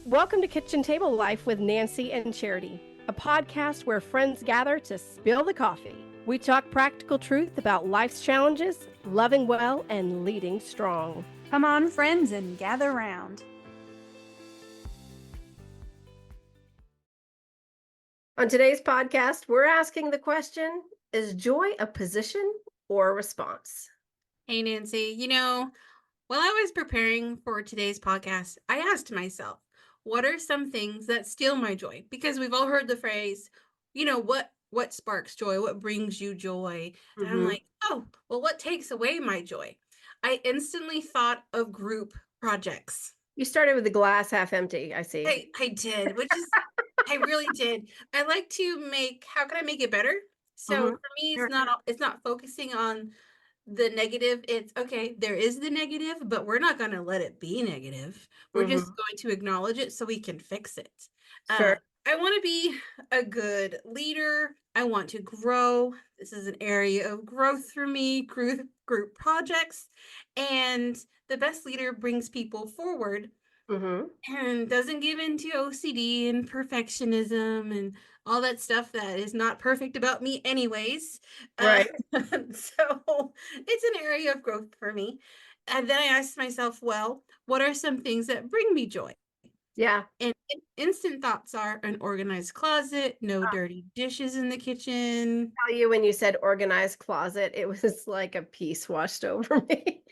Welcome to Kitchen Table Life with Nancy and Charity, a podcast where friends gather to spill the coffee. We talk practical truth about life's challenges, loving well, and leading strong. Come on, friends, and gather round. On today's podcast, we're asking the question, is joy a position or a response? Hey, Nancy, while I was preparing for today's podcast, I asked myself, what are some things that steal my joy? Because we've all heard the phrase, what sparks joy? What brings you joy? And I'm like, oh, well, what takes away my joy? I instantly thought of group projects. You started with the glass half empty, I see. I did, which is, I really did. I like to how can I make it better? So for me, it's not focusing on the negative. It's okay, there is the negative, but we're not going to let it be negative. We're just going to acknowledge it so we can fix it. Sure. I want to be a good leader. I want to grow. This is an area of growth for me, group projects. And the best leader brings people forward and doesn't give into OCD and perfectionism and all that stuff that is not perfect about me anyways. Right. So it's an area of growth for me. And then I asked myself, well, what are some things that bring me joy? Yeah. And instant thoughts are an organized closet, no dirty dishes in the kitchen. Tell you when you said organized closet, it was like a piece washed over me.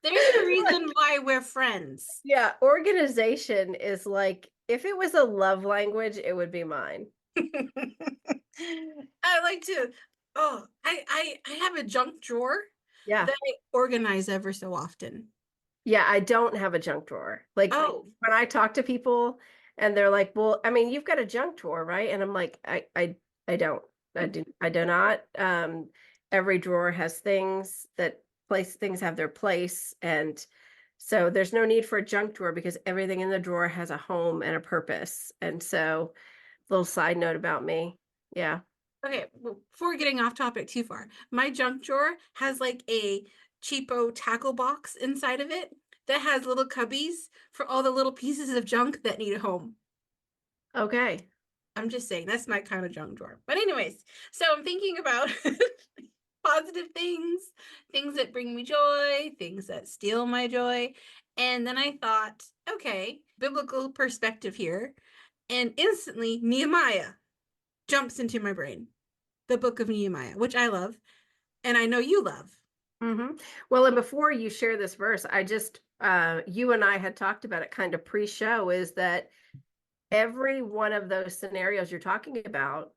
There's a reason why we're friends. Yeah, organization is like, if it was a love language, it would be mine. I like to, I have a junk drawer that I organize ever so often. Yeah, I don't have a junk drawer. Like when I talk to people and they're like, well, I mean, you've got a junk drawer, right? And I'm like, I don't. I do not. Every drawer has things things have their place. And so there's no need for a junk drawer because everything in the drawer has a home and a purpose. And so, little side note about me. Yeah. Okay, well, before getting off topic too far, my junk drawer has like a cheapo tackle box inside of it that has little cubbies for all the little pieces of junk that need a home. Okay. I'm just saying, that's my kind of junk drawer. But anyways, so I'm thinking about positive things that bring me joy, things that steal my joy. And then I thought, okay, biblical perspective here. And instantly, Nehemiah jumps into my brain. The book of Nehemiah, which I love. And I know you love. Well, and before you share this verse, I just, you and I had talked about it kind of pre-show, is that every one of those scenarios you're talking about,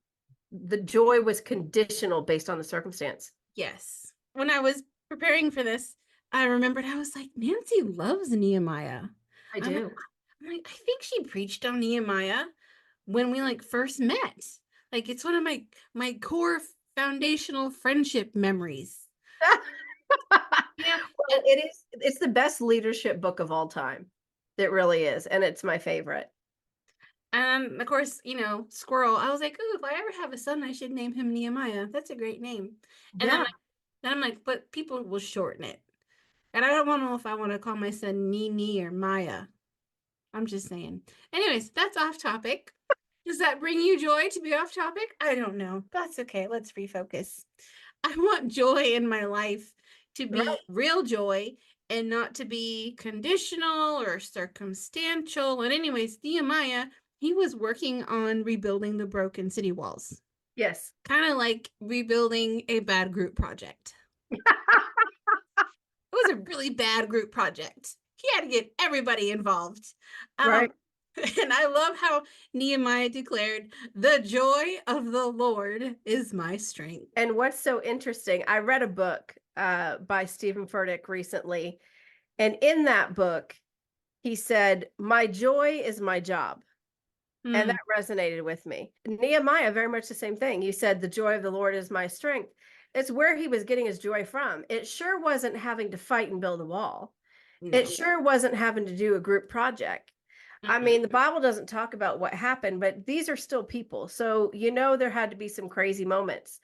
the joy was conditional based on the circumstance. Yes. When I was preparing for this, I remembered, I was like, Nancy loves Nehemiah. I do. I'm like, I think she preached on Nehemiah when we first met. Like, it's one of my core foundational friendship memories. Well, it's the best leadership book of all time. It really is. And it's my favorite. And of course, Squirrel, I was like, oh, if I ever have a son, I should name him Nehemiah. That's a great name. And then I'm like, but people will shorten it. And I don't know if I want to call my son Nini or Maya. I'm just saying. Anyways, that's off topic. Does that bring you joy to be off topic? I don't know. That's okay. Let's refocus. I want joy in my life to be real joy and not to be conditional or circumstantial. And anyways, Nehemiah, he was working on rebuilding the broken city walls. Yes. Kind of like rebuilding a bad group project. It was a really bad group project. He had to get everybody involved. Right. And I love how Nehemiah declared, the joy of the Lord is my strength. And what's so interesting, I read a book by Stephen Furtick recently. And in that book, he said, my joy is my job. And that resonated with me. Nehemiah, very much the same thing. You said, the joy of the Lord is my strength. It's where he was getting his joy from. It sure wasn't having to fight and build a wall. No. It sure wasn't having to do a group project. I mean, the Bible doesn't talk about what happened, but these are still people. So, there had to be some crazy moments.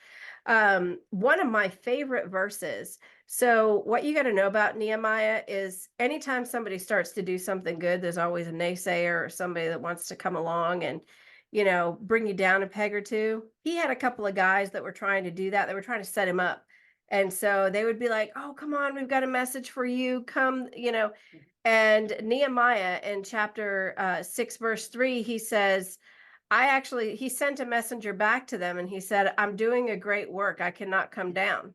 One of my favorite verses So what you got to know about Nehemiah is anytime somebody starts to do something good, there's always a naysayer or somebody that wants to come along and, bring you down a peg or two. He had a couple of guys that were trying to do that. They were trying to set him up. And so they would be like, "Oh, come on, we've got a message for you. Come, And Nehemiah in chapter 6, verse 3, he says, he sent a messenger back to them and he said, "I'm doing a great work. I cannot come down.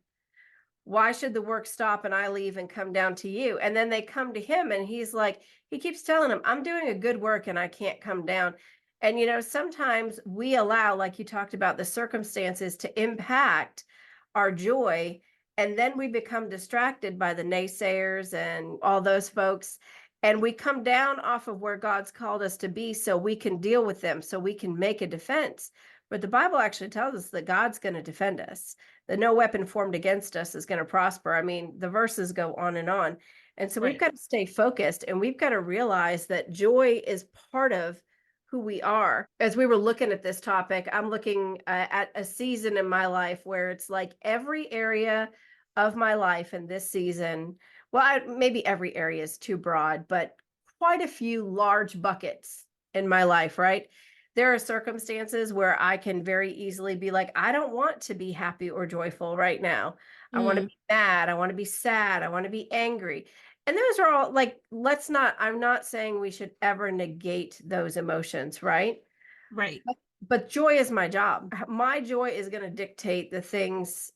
Why should the work stop and I leave and come down to you?" And then they come to him and he's like, he keeps telling them, "I'm doing a good work and I can't come down." And, sometimes we allow, like you talked about, the circumstances to impact our joy. And then we become distracted by the naysayers and all those folks. And we come down off of where God's called us to be so we can deal with them, so we can make a defense. But the Bible actually tells us that God's going to defend us, that no weapon formed against us is going to prosper. I mean, the verses go on and on. And so we've Right. got to stay focused and we've got to realize that joy is part of who we are. As we were looking at this topic, I'm looking at a season in my life where it's like every area of my life in this season, well, maybe every area is too broad, but quite a few large buckets in my life, right? There are circumstances where I can very easily be like, I don't want to be happy or joyful right now. I want to Mm, be mad. I want to be sad. I want to be angry. And those are all like, I'm not saying we should ever negate those emotions, right? right. But joy is my job. My joy is going to dictate the things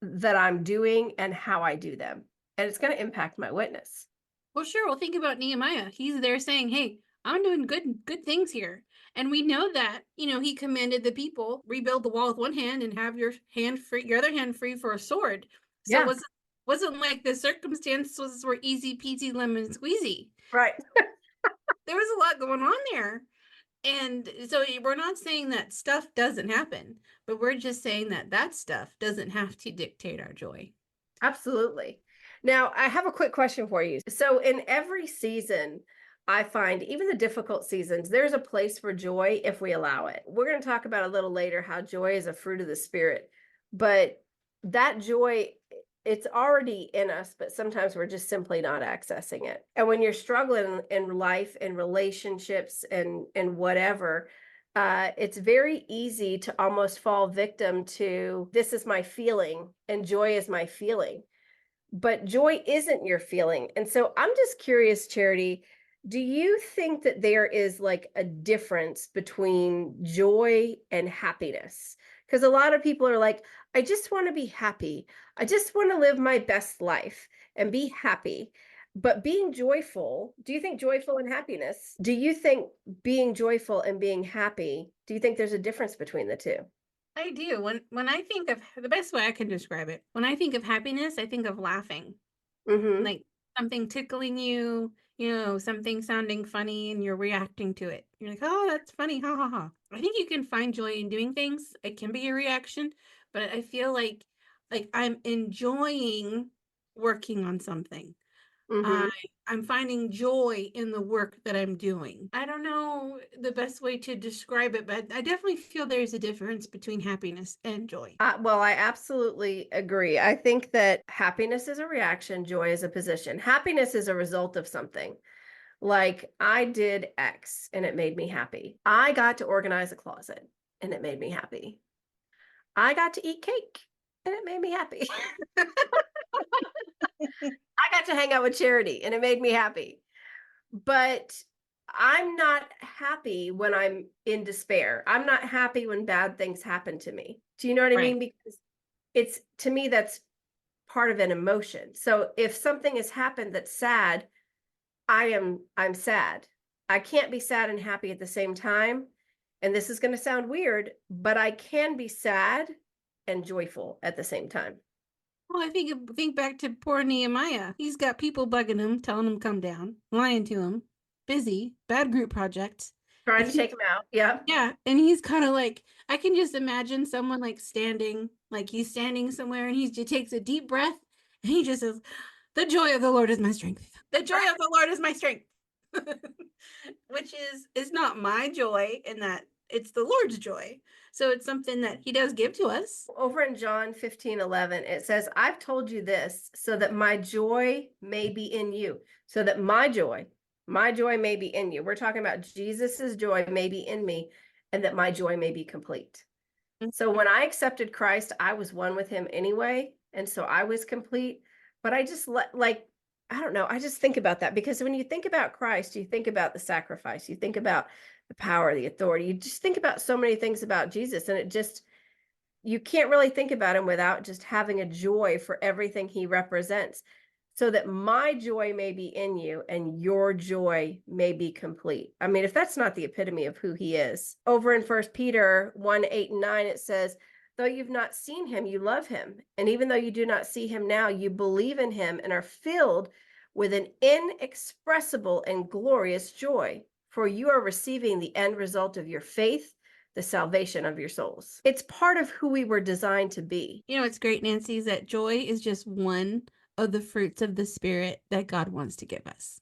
that I'm doing and how I do them. And it's going to impact my witness. Well, sure. Well, think about Nehemiah. He's there saying, "Hey, I'm doing good things here." And we know that, he commanded the people rebuild the wall with one hand and have your other hand free for a sword. So it Yeah, wasn't like the circumstances were easy peasy lemon squeezy. right. There was a lot going on there. And so we're not saying that stuff doesn't happen, but we're just saying that that stuff doesn't have to dictate our joy. Absolutely. Now, I have a quick question for you. So, in every season, I find even the difficult seasons, there's a place for joy if we allow it. We're going to talk about a little later how joy is a fruit of the spirit, but that joy, it's already in us, but sometimes we're just simply not accessing it. And when you're struggling in life and relationships and whatever, it's very easy to almost fall victim to this is my feeling and joy is my feeling. But joy isn't your feeling. And so I'm just curious, Charity, do you think that there is like a difference between joy and happiness? Because a lot of people are like, I just want to be happy. I just want to live my best life and be happy. But being joyful, do you think joyful and happiness, do you think being joyful and being happy, do you think there's a difference between the two? I do. When I think of the best way I can describe it, when I think of happiness, I think of laughing. Mm-hmm. Like something tickling you, something sounding funny and you're reacting to it. You're like, "Oh, that's funny. Ha ha ha." I think you can find joy in doing things. It can be a reaction, but I feel like I'm enjoying working on something. Mm-hmm. I I'm finding joy in the work that I'm doing. I don't know the best way to describe it, but I definitely feel there's a difference between happiness and joy. Well, I absolutely agree. I think that happiness is a reaction, joy is a position. Happiness is a result of something. Like I did X and it made me happy. I got to organize a closet and it made me happy. I got to eat cake and it made me happy. I got to hang out with Charity and it made me happy. But I'm not happy when I'm in despair. I'm not happy when bad things happen to me. Do you know what I Right. mean? Because it's to me, that's part of an emotion. So if something has happened that's sad, I'm sad. I can't be sad and happy at the same time. And this is going to sound weird, but I can be sad and joyful at the same time. Well, think back to poor Nehemiah. He's got people bugging him, telling him come down, lying to him, busy, bad group projects. Trying And to he, take them out. Yeah. yeah, and he's kind of like, I can just imagine someone like he's standing somewhere, and he just takes a deep breath, and he just says, "The joy of the Lord is my strength. The joy of the Lord is my strength." Which is not my joy in that it's the Lord's joy. So it's something that he does give to us. Over in John 15:11, it says, I've told you this so that my joy may be in you, so that my joy may be in you. We're talking about Jesus's joy may be in me, and that my joy may be complete. So when I accepted Christ, I was one with him anyway. And so I was complete. But I just I don't know. I just think about that because when you think about Christ, you think about the sacrifice, you think about the power, the authority, you just think about so many things about Jesus. And you can't really think about him without just having a joy for everything he represents, so that my joy may be in you and your joy may be complete. I mean, if that's not the epitome of who he is. Over in 1 Peter 1:8 and 9, it says, though you've not seen him, you love him. And even though you do not see him now, you believe in him and are filled with an inexpressible and glorious joy, for you are receiving the end result of your faith, the salvation of your souls. It's part of who we were designed to be. You know, it's great, Nancy, is that joy is just one of the fruits of the Spirit that God wants to give us.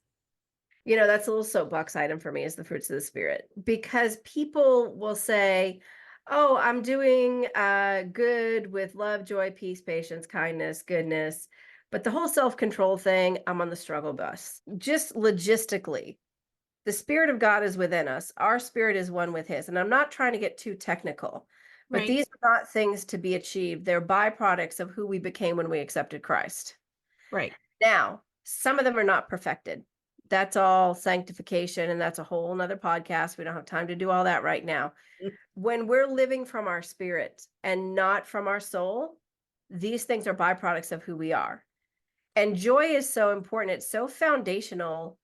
You know, that's a little soapbox item for me, is the fruits of the Spirit, because people will say, oh, I'm doing good with love, joy, peace, patience, kindness, goodness. But the whole self-control thing, I'm on the struggle bus. Just logistically, the Spirit of God is within us. Our spirit is one with his. And I'm not trying to get too technical, but Right. these are not things to be achieved. They're byproducts of who we became when we accepted Christ. Right. Now, some of them are not perfected. That's all sanctification, and that's a whole nother podcast. We don't have time to do all that right now. When we're living from our spirit and not from our soul, these things are byproducts of who we are. And joy is so important. It's so foundational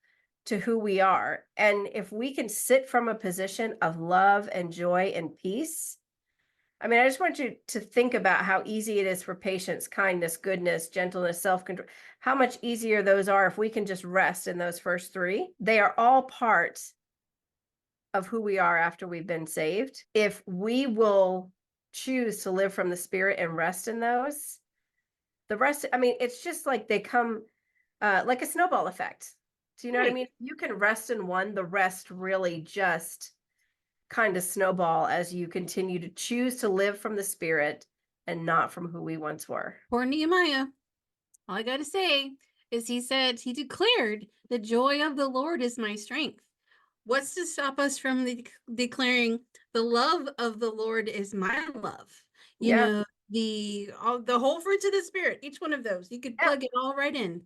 to who we are. And if we can sit from a position of love and joy and peace, I mean, I just want you to think about how easy it is for patience, kindness, goodness, gentleness, self-control, how much easier those are if we can just rest in those first three. They are all parts of who we are after we've been saved. If we will choose to live from the Spirit and rest in those, the rest, I mean, it's just like they come like a snowball effect. Do you know what I mean? You can rest in one, the rest really just kind of snowball as you continue to choose to live from the Spirit and not from who we once were. Poor Nehemiah. All I got to say is he declared, the joy of the Lord is my strength. What's to stop us from declaring the love of the Lord is my love? You know, the whole fruits of the Spirit, each one of those, you could plug it all right in.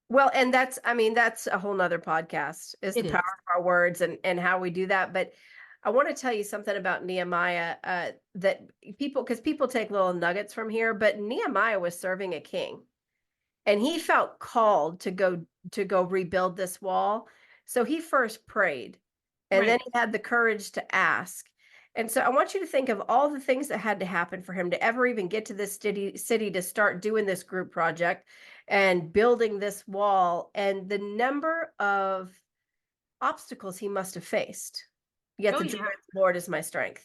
Well, and that's a whole nother podcast, is the power of our words and how we do that. But I want to tell you something about Nehemiah that because people take little nuggets from here, but Nehemiah was serving a king and he felt called to go rebuild this wall. So he first prayed, and then he had the courage to ask. And so I want you to think of all the things that had to happen for him to ever even get to this city to start doing this group project and building this wall, and the number of obstacles he must have faced. Yet the joy of the Lord is my strength.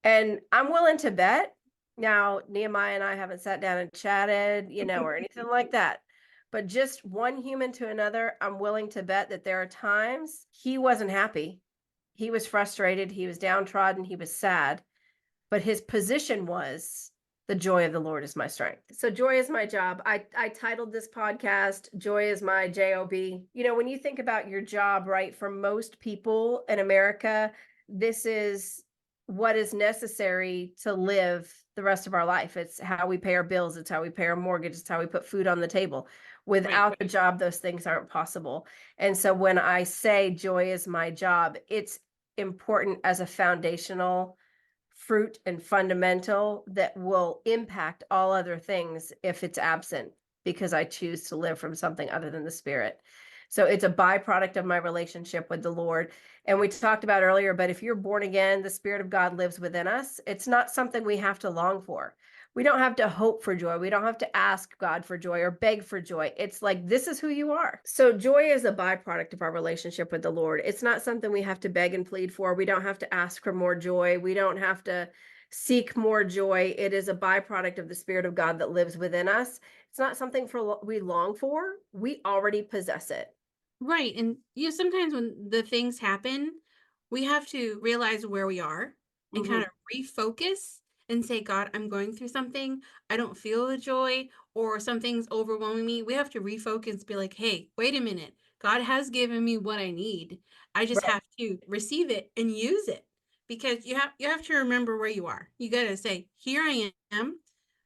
And I'm willing to bet, now Nehemiah and I haven't sat down and chatted, or anything like that, but just one human to another, I'm willing to bet that there are times he wasn't happy. He was frustrated. He was downtrodden. He was sad. But his position was, the joy of the Lord is my strength. So joy is my job. I titled this podcast, Joy is my J.O.B. When you think about your job, right, for most people in America, this is what is necessary to live the rest of our life. It's how we pay our bills. It's how we pay our mortgage. It's how we put food on the table. Without the job, those things aren't possible. And so when I say joy is my job, it's important as a foundational fruit and fundamental that will impact all other things if it's absent, because I choose to live from something other than the Spirit. So it's a byproduct of my relationship with the Lord. And we talked about earlier, but if you're born again, the Spirit of God lives within us. It's not something we have to long for. We don't have to hope for joy. We don't have to ask God for joy or beg for joy. It's like, this is who you are. So joy is a byproduct of our relationship with the Lord. It's not something we have to beg and plead for. We don't have to ask for more joy. We don't have to seek more joy. It is a byproduct of the Spirit of God that lives within us. It's not something we long for. We already possess it. Right. And sometimes when the things happen, we have to realize where we are and kind of refocus and say, God, I'm going through something. I don't feel the joy, or something's overwhelming me. We have to refocus and be like, hey, wait a minute. God has given me what I need. I just Right. have to receive it and use it, because you have to remember where you are. You got to say, here I am.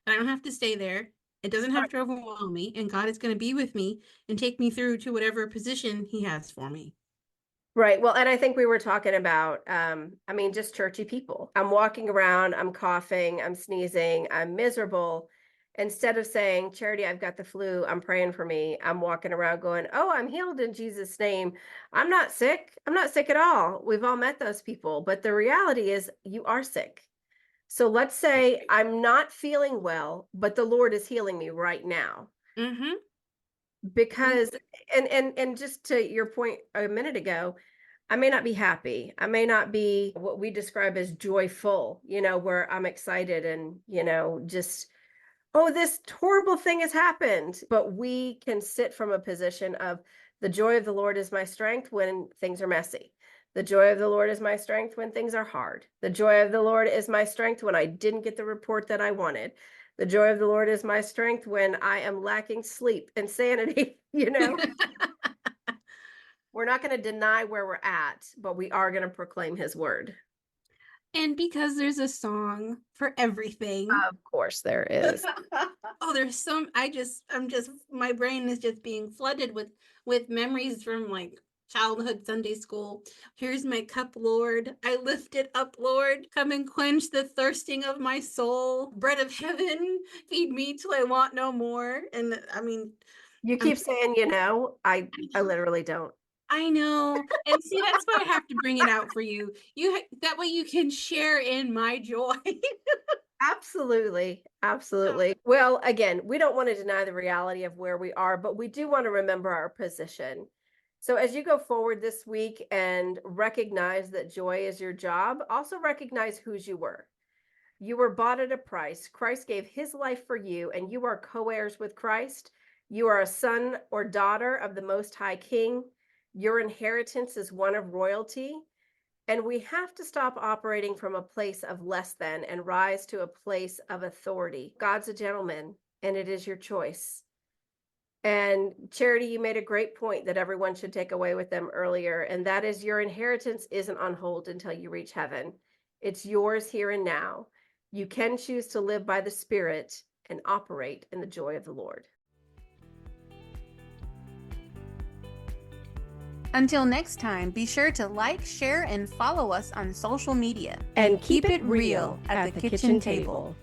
I don't have to stay there. It doesn't have to overwhelm me, and God is going to be with me and take me through to whatever position he has for me. Right. Well, and I think we were talking about, I mean, just churchy people. I'm walking around, I'm coughing, I'm sneezing, I'm miserable. Instead of saying, Charity, I've got the flu, I'm praying for me, I'm walking around going, oh, I'm healed in Jesus' name. I'm not sick. I'm not sick at all. We've all met those people. But the reality is, you are sick. So let's say I'm not feeling well, but the Lord is healing me right now. Mm-hmm. Because and just to your point a minute ago, I may not be happy. I may not be what we describe as joyful, where I'm excited and, just, oh, this horrible thing has happened. But we can sit from a position of the joy of the Lord is my strength when things are messy. The joy of the Lord is my strength when things are hard. The joy of the Lord is my strength when I didn't get the report that I wanted. The joy of the Lord is my strength when I am lacking sleep and sanity, We're not going to deny where we're at, but we are going to proclaim his word. And because there's a song for everything. Of course there is. Oh, there's some, my brain is just being flooded with memories from like childhood Sunday school. Here's my cup, Lord. I lift it up, Lord. Come and quench the thirsting of my soul. Bread of heaven, feed me till I want no more. And I mean, You keep saying, I literally don't. I know. And see, that's why I have to bring it out for you. That way you can share in my joy. Absolutely. Absolutely. Well, again, we don't want to deny the reality of where we are, but we do want to remember our position. So as you go forward this week and recognize that joy is your job, also recognize whose you were. You were bought at a price. Christ gave his life for you, and you are co-heirs with Christ. You are a son or daughter of the Most High King. Your inheritance is one of royalty. And we have to stop operating from a place of less than and rise to a place of authority. God's a gentleman, and it is your choice. And Charity, you made a great point that everyone should take away with them earlier, and that is your inheritance isn't on hold until you reach heaven. It's yours here and now. You can choose to live by the Spirit and operate in the joy of the Lord. Until next time, be sure to like, share, and follow us on social media. And keep it real at the kitchen table.